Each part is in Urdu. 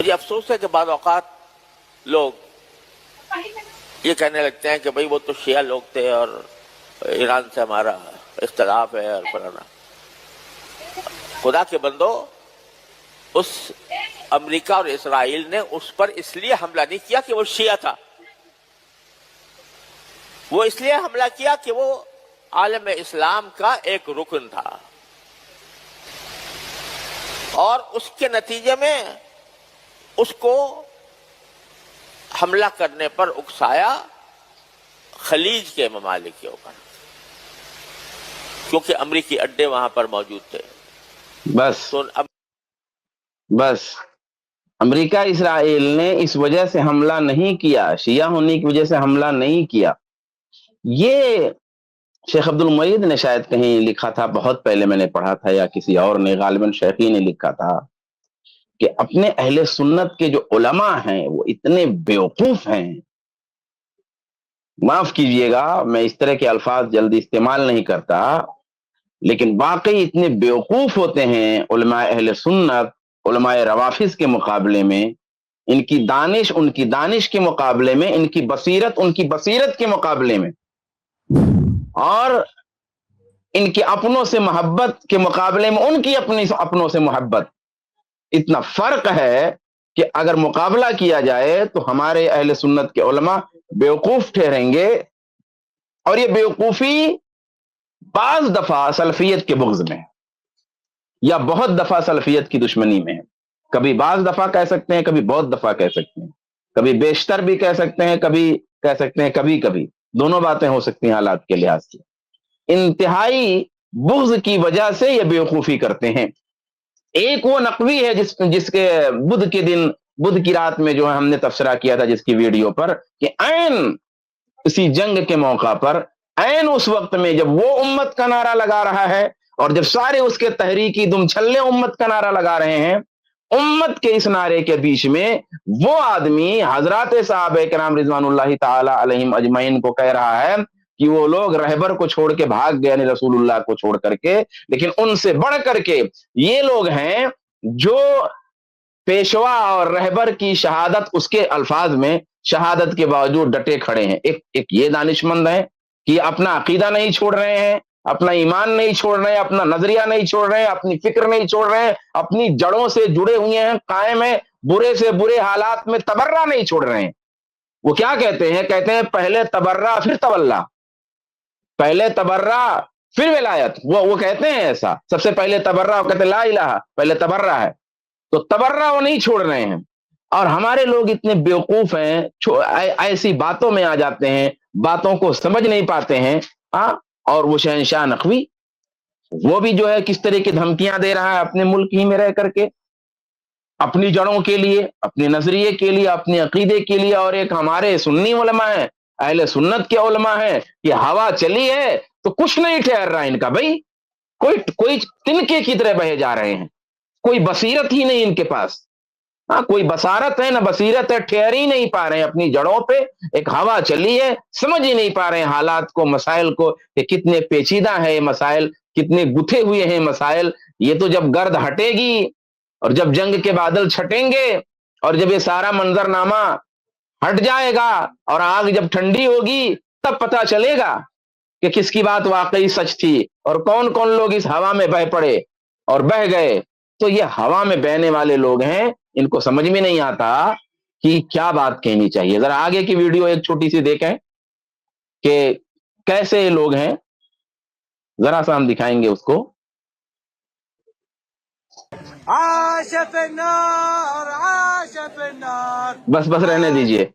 مجھے افسوس ہے کہ بعض اوقات لوگ یہ کہنے لگتے ہیں کہ بھئی وہ تو شیعہ لوگ تھے اور ایران سے ہمارا اختلاف ہے اور فلانا۔ خدا کے بندو، اس امریکہ اور اسرائیل نے اس پر اس لیے حملہ نہیں کیا کہ وہ شیعہ تھا، وہ اس لیے حملہ کیا کہ وہ عالم اسلام کا ایک رکن تھا، اور اس کے نتیجے میں اس کو حملہ کرنے پر اکسایا خلیج کے ممالک کے اوپر، کیونکہ امریکی اڈے وہاں پر موجود تھے۔ بس امریکہ اسرائیل نے اس وجہ سے حملہ نہیں کیا، شیعہ ہونے کی وجہ سے حملہ نہیں کیا۔ یہ شیخ عبد المعید نے شاید کہیں لکھا تھا، بہت پہلے میں نے پڑھا تھا، یا کسی اور نے، غالباً شیخی نے لکھا تھا کہ اپنے اہل سنت کے جو علماء ہیں وہ اتنے بیوقوف ہیں، معاف کیجئے گا میں اس طرح کے الفاظ جلدی استعمال نہیں کرتا، لیکن واقعی اتنے بیوقوف ہوتے ہیں علماء اہل سنت علماء روافض کے مقابلے میں، ان کی دانش کے مقابلے میں، ان کی بصیرت کے مقابلے میں، اور ان کے اپنوں سے محبت کے مقابلے میں ان کی اپنوں سے محبت، اتنا فرق ہے کہ اگر مقابلہ کیا جائے تو ہمارے اہل سنت کے علماء بیوقوف ٹھہریں گے، اور یہ بیوقوفی بعض دفعہ سلفیت کے بغض میں، یا بہت دفعہ سلفیت کی دشمنی میں ہے۔ کبھی بعض دفعہ کہہ سکتے ہیں، کبھی بہت دفعہ کہہ سکتے ہیں، کبھی بیشتر بھی کہہ سکتے ہیں، کبھی کہہ سکتے ہیں کبھی دونوں باتیں ہو سکتی ہیں حالات کے لحاظ سے۔ انتہائی بغض کی وجہ سے یہ بیوقوفی کرتے ہیں۔ ایک وہ نقوی ہے جس کے بدھ کی رات میں جو ہے ہم نے تبصرہ کیا تھا جس کی ویڈیو پر، کہ عین اسی جنگ کے موقع پر، عین اس وقت میں جب وہ امت کا نعرہ لگا رہا ہے اور جب سارے اس کے تحریکی دم چھلے امت کا نعرہ لگا رہے ہیں، امت کے اس نعرے کے بیچ میں وہ آدمی حضرات صحابہ کرام رضوان اللہ تعالی علیہم اجمعین کو کہہ رہا ہے کہ وہ لوگ رہبر کو چھوڑ کے بھاگ گئے، یعنی رسول اللہ کو چھوڑ کر کے، لیکن ان سے بڑھ کر کے یہ لوگ ہیں جو پیشوا اور رہبر کی شہادت، اس کے الفاظ میں شہادت کے باوجود ڈٹے کھڑے ہیں۔ ایک یہ دانشمند ہیں کہ اپنا عقیدہ نہیں چھوڑ رہے ہیں، اپنا ایمان نہیں چھوڑ رہے ہیں، اپنا نظریہ نہیں چھوڑ رہے ہیں، اپنی فکر نہیں چھوڑ رہے ہیں، اپنی جڑوں سے جڑے ہوئے ہیں، قائم ہیں، برے سے برے حالات میں تبرہ نہیں چھوڑ رہے ہیں۔ وہ کیا کہتے ہیں پہلے تبرہ پھر تولا، پہلے تبرہ پھر ولایت، وہ کہتے ہیں ایسا، سب سے پہلے تبرہ، وہ کہتے ہیں لا الہ، پہلے تبرہ ہے، تو تبرہ وہ نہیں چھوڑ رہے ہیں۔ اور ہمارے لوگ اتنے بیوقوف ہیں، ایسی باتوں میں آ جاتے ہیں، باتوں کو سمجھ نہیں پاتے ہیں۔ اور وہ شہنشاہ نقوی، وہ بھی جو ہے کس طرح کی دھمکیاں دے رہا ہے اپنے ملک ہی میں رہ کر کے، اپنی جڑوں کے لیے، اپنے نظریے کے لیے، اپنے عقیدے کے لیے۔ اور ایک ہمارے سنی علماء ہیں، اہل سنت کے علماء ہیں، یہ ہوا چلی ہے تو کچھ نہیں ٹھہر رہا ان کا، بھائی کوئی تنکے کی طرح بہے جا رہے ہیں، کوئی بصیرت ہی نہیں ان کے پاس، کوئی بصارت ہے نہ بصیرت ہے، ٹھہر ہی نہیں پا رہے ہیں اپنی جڑوں پہ، ایک ہوا چلی ہے، سمجھ ہی نہیں پا رہے ہیں حالات کو، مسائل کو، کہ کتنے پیچیدہ ہے یہ مسائل، کتنے گتھے ہوئے ہیں مسائل۔ یہ تو جب گرد ہٹے گی اور جب جنگ کے بادل چھٹیں گے اور جب یہ سارا منظرنامہ ہٹ جائے گا اور آگ جب ٹھنڈی ہوگی، تب پتہ چلے گا کہ کس کی بات واقعی سچ تھی اور کون کون لوگ اس ہوا میں بہ پڑے اور بہ گئے۔ تو یہ ہوا میں بہنے والے لوگ ہیں، ان کو سمجھ میں نہیں آتا کہ کیا بات کہنی چاہیے۔ ذرا آگے کی ویڈیو ایک چھوٹی سی دیکھیں کہ کیسے لوگ ہیں، ذرا سا ہم دکھائیں گے اس کو۔ عاش فی النار، عاش فی النار۔ بس رہنے دیجئے،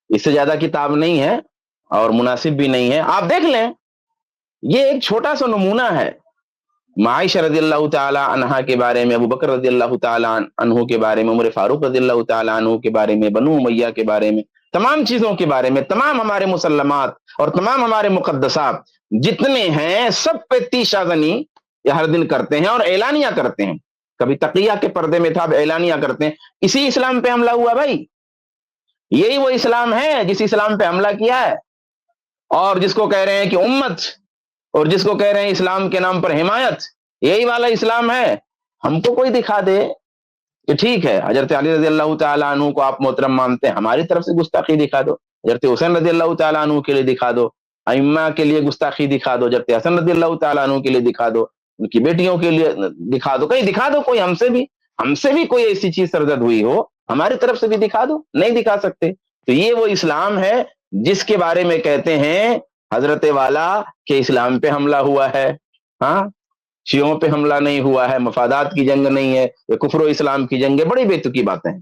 اس سے زیادہ کتاب نہیں ہے اور مناسب بھی نہیں ہے، آپ دیکھ لیں۔ یہ ایک چھوٹا سا نمونہ ہے عائشہ رضی اللہ تعالی عنہا کے بارے میں، ابو بکر رضی اللہ تعالی عنہ کے بارے میں، عمر فاروق رضی اللہ تعالی عنہ کے بارے میں، بنو امیہ کے بارے میں، تمام چیزوں کے بارے میں، تمام ہمارے مسلمات اور تمام ہمارے مقدسات جتنے ہیں، سب پہ تیشہ زنی یہ ہر دن کرتے ہیں اور اعلانیہ کرتے ہیں۔ کبھی تقیہ کے پردے میں تھا، اب اعلانیہ کرتے ہیں۔ اسی اسلام پہ حملہ ہوا بھائی، یہی وہ اسلام ہے جس اسلام پہ حملہ کیا ہے، اور جس کو کہہ رہے ہیں کہ امت، اور جس کو کہہ رہے ہیں اسلام کے نام پر حمایت، یہی والا اسلام ہے۔ ہم کو کوئی دکھا دے کہ ٹھیک ہے حضرت علی رضی اللہ تعالیٰ عنہ کو آپ محترم مانتے ہیں، ہماری طرف سے گستاخی دکھا دو، حضرت حسین رضی اللہ تعالیٰ عنہ کے لیے دکھا دو، ائمہ کے لیے گستاخی دکھا دو، حضرت حسن رضی اللہ تعالیٰ عنہ کے لیے دکھا دو، ان کی بیٹیوں کے لیے دکھا دو، کہیں دکھا دو، کوئی ہم سے بھی کوئی ایسی چیز سرزد ہوئی ہو ہماری طرف سے بھی دکھا دو، نہیں دکھا سکتے۔ تو یہ وہ اسلام ہے جس کے بارے میں کہتے ہیں حضرت والا کہ اسلام پہ حملہ ہوا ہے، ہاں شیعوں پہ حملہ نہیں ہوا ہے، مفادات کی جنگ نہیں ہے، یہ کفر و اسلام کی جنگ ہے۔ بڑی بے تکی باتیں ہیں۔